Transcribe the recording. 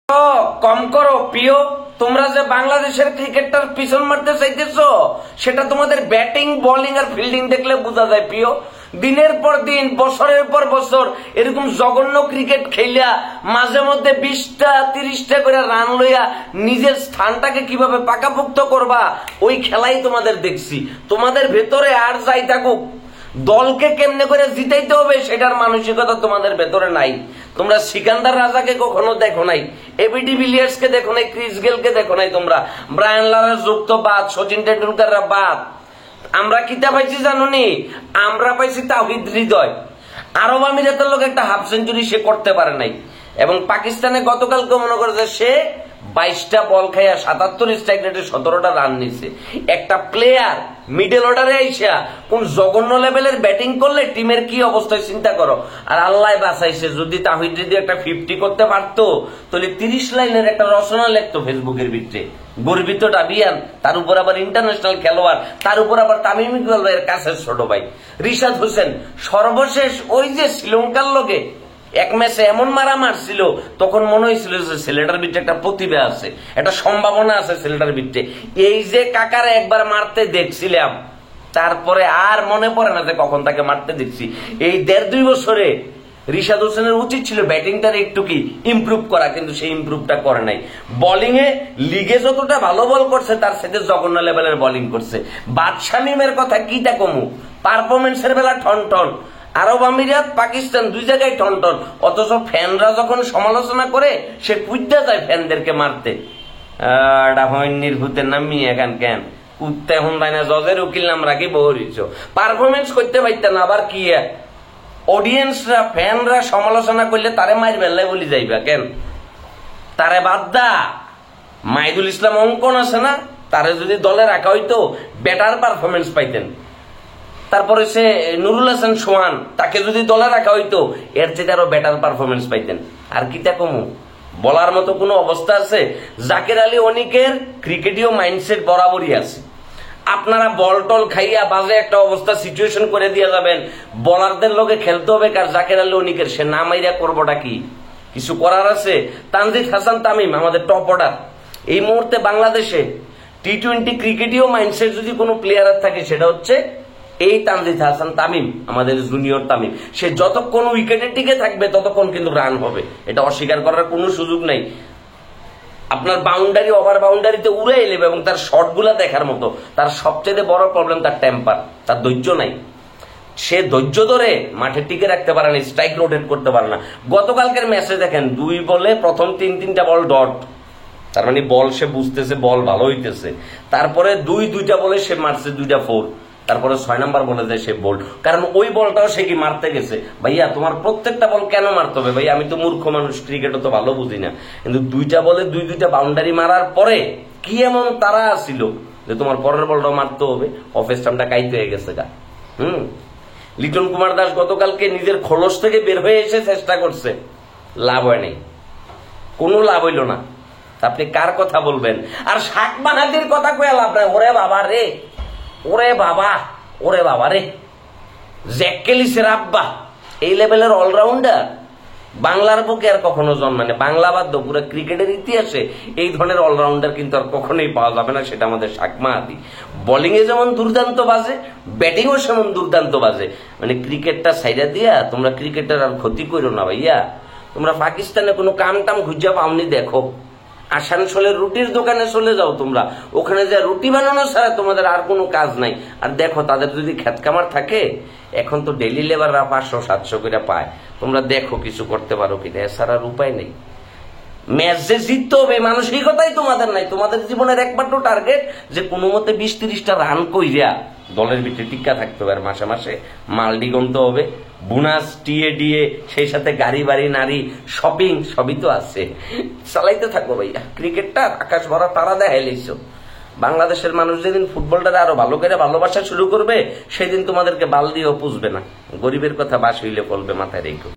কম করো প্রিয়। তোমরা যে বাংলাদেশের ক্রিকেটটার পিছন মারতে চাইতেছো সেটা তোমাদের ব্যাটিং বোলিং আর ফিল্ডিং দেখলে বোঝা যায় প্রিয়। দিনের পর দিন বছরের পর বছর এরকম জঘন্য ক্রিকেট খেলিয়া মাঝে মধ্যে 20টা 30টা করে রান লইয়া নিজের স্থানটাকে কিভাবে পাকাপোক্ত করবা ওই খেলাই তোমাদের দেখছি। তোমাদের ভেতরে আর যাই থাকুক, দলকে কেমনে করে জিতাইতে হবে সেটার মানসিকতা তোমাদের ভেতরে নাই। তোমরা সিকান্দার রাজাকে কখনো দেখো নাই, এবিডি ভিলিয়ার্স কে দেখো নাই, ক্রিস গেলকে দেখো নাই, তোমরা ব্রায়ান লারা যুক্ত বাদ, সচিন টেন্ডুলকাররা বাদ। আমরা কিতা পাইছি জানুনি? আমরা পাইছি তাওহিদ হৃদয়। আরব আমিরাতের লোক একটা হাফ সেঞ্চুরি সে করতে পারে নাই, এবং পাকিস্তানে গতকালকে মনে করে যে সে 22টা বল খাইয়া 77 স্ট্রাইক রেটে 17টা রান নিছে। একটা প্লেয়ার মিডল অর্ডারে আইসা কোন জঘন্য লেভেলের ব্যাটিং করলে টিমের কি অবস্থায় চিন্তা করো। আর আল্লাহ বাঁচাইছে, যদি তাহিদ যদি একটা 50 করতে পারতো তাহলে 30 লাইনের একটা রচনা লিখতো ফেসবুকের ভিতরে। গর্বিত ডাবিয়ান, তার উপর আবার ইন্টারন্যাশনাল খেলোয়াড়, তার উপর আবার তামিম ইকবালের কাছের ছোট ভাই রিশাদ হোসেন। সর্বশেষ ওই যে শ্রীলঙ্কার লোকে এক ম্যাচে এমন মারা মারছিল, তখন মনে হয়েছিল যে ছেলেটার ভিতরে একটা প্রতিভা আছে, একটা সম্ভাবনা আছে ছেলেটার ভিতরে। এই যে কাকারে একবার মারতে দেখছিলাম, তারপরে আর মনে পড়ে না যে কখন তাকে মারতে দেখছি। এই 1.5-2 বছরে রিশাদ হোসেনের উচিত ছিল ব্যাটিংটার একটু কি ইমপ্রুভ করা, কিন্তু সেই ইমপ্রুভটা করে নাই। বোলিং এ লিগে যতটা ভালো বল করছে তার সাথে জঘন্য লেভেলের বোলিং করছে। বাদশা মিমের কথা কিটা কমু, পারফরমেন্সের বেলা ঠন ঠন। আরব আমিরাত পাকিস্তান দুই জায়গায় টনটন, অথচ ফ্যানরা যখন সমালোচনা করে সে কুইদ্যা যায় ফ্যানদেরকে মারতে। নির্ভূতের নাম মিয়া গান কেন কুত্তে এখন তাই না, জজের উকিল নাম রাখি বহুরিছ। পারফরমেন্স করতে পারতেন না, আবার কি অডিয়েন্সরা ফ্যানরা সমালোচনা করলে তারে মাইর বেল্লাই বলি যাইবা কেন? তারে বাদ দা, মাইদুল ইসলাম অঙ্কন আছে না, তারে যদি দলে রাখা হইতো বেটার পারফরমেন্স পাইতেন। তারপরে সে নুরুল হাসান সোহান, তাকে যদি দলে রাখা হইতো এর চেয়ে আরো বেটার পারফরমেন্স পাইতেন। আর কিটা কমু, বলার মতো কোনো অবস্থা আছে? জাকের আলী অনিকের ক্রিকেটীয় মাইন্ডসেট বরাবরই আছে। আপনারা বল টল খাইয়া বাজে একটা অবস্থা সিচুয়েশন করে দিয়ে যাবেন, বলারদের লোকে খেলতে হবে কার? জাকের আলী অনিকের। সে না মাইরা করবোটা কি? কিছু করার আছে? তানজিদ হাসান তামিম আমাদের টপ অর্ডার এই মুহূর্তে বাংলাদেশে। টি-20 ক্রিকেটীয় মাইন্ডসেট যদি কোনো প্লেয়ারের থাকে সেটা হচ্ছে এই তানজিদ হাসান তামিম, আমাদের জুনিয়র তামিম। সে যতক্ষণ উইকেটে টিকে থাকবে ততক্ষণ কিন্তু রান হবে, এটা অস্বীকার করার কোনো সুযোগ নাই। আপনার বাউন্ডারি ওভার বাউন্ডারিতে উড়ে এলে এবং তার শটগুলা দেখার মতো। তার সবচেয়ে বড় প্রবলেম তার টেম্পার, তার ধৈর্য নাই। সে ধৈর্য ধরে মাঠে টিকে রাখতে পারে না, স্ট্রাইক রোটেট করতে পারে না। গতকালকের ম্যাচে দেখেন 2 বলে প্রথম 3-3টা বল ডট, তার মানে বল সে বুঝতেছে বল ভালো হইতেছে। তারপরে 2-2টা বলে সে মারছে 2টা 4, তারপরে 6 নাম্বার বলে যায় সে বোল্ড, কারণ ওই বলটাও সে কি মারতে গেছে। ভাইয়া তোমার প্রত্যেকটা বল কেন মারতে হবে? ভাই আমি তো মূর্খ মানুষ, ক্রিকেটও তো ভালো বুঝি না, কিন্তু 2টা বলে 2-2টা বাউন্ডারি মারার পরে কি এমন তারা আসছিল যে তোমার পরের বলটাও মারতে হবে? অফ স্টাম্পটা কাইতে হয়ে গেছে গা। লিটন কুমার দাস গতকালকে নিজের খোলস থেকে বের হয়ে এসে চেষ্টা করছে, লাভ হয় নাই, কোনো লাভ হইল না। আপনি কার কথা বলবেন? আর শাক বাহাদির কথা কয়ে লাভ নাই। ওরে বাবা রে, ওরে বাবা, ওরে বাবা রে, জ্যাক ক্যালিসের আব্বা এই লেভেলের অলরাউন্ডার বাংলার বুকে আর কখনো জন্মায় না। বাংলা বাদ পুরো ক্রিকেটের ইতিহাসে এই ধরনের অলরাউন্ডার কিন্তু আর কখনোই পাওয়া যাবে না, সেটা আমাদের শাক মাহাদি। বোলিং এ যেমন দুর্দান্ত বাজে, ব্যাটিংও সেমন দুর্দান্ত বাজে। মানে ক্রিকেটটা সাইডা দিয়া তোমরা ক্রিকেটের আর ক্ষতি করো না ভাইয়া। তোমরা পাকিস্তানে কোনো কাম টাম খুঁজা পাওনি, দেখো আসানসোলের রুটির দোকানে চলে যাও তোমরা, ওখানে যা রুটি বানানো ছাড়া তোমাদের আর কোনো কাজ নাই। আর দেখো তাদের যদি ক্ষেত কামার থাকে, এখন তো ডেইলি লেবাররা 500-700 করে পায়, তোমরা দেখো কিছু করতে পারো কিনা, এছাড়া উপায় নেই। ম্যাচ যে জিততে হবে মানসিকতাই তোমাদের নাই। তোমাদের জীবনের একমাত্র টার্গেট যে কোনো মতে 20-30টা রান কইরা দলের ভিতরে টিকা থাকতে হবে, আর মাসে মাসে মাল দিগন্ত হবে, বোনাস টিএ ডিএ, সেই সাথে গাড়ি বাড়ি নারী শপিং সবই তো আছে। চালাইতে থাকবো ভাইয়া। ক্রিকেটটা আকাশ ভরা তারা দেখাইলেছ। বাংলাদেশের মানুষ যেদিন ফুটবলটা আরো ভালো করে ভালোবাসা শুরু করবে, সেদিন তোমাদেরকে বাল দিয়েও পুষবে না। গরিবের কথা বাস হইলে বলবে, মাথায় রেখো।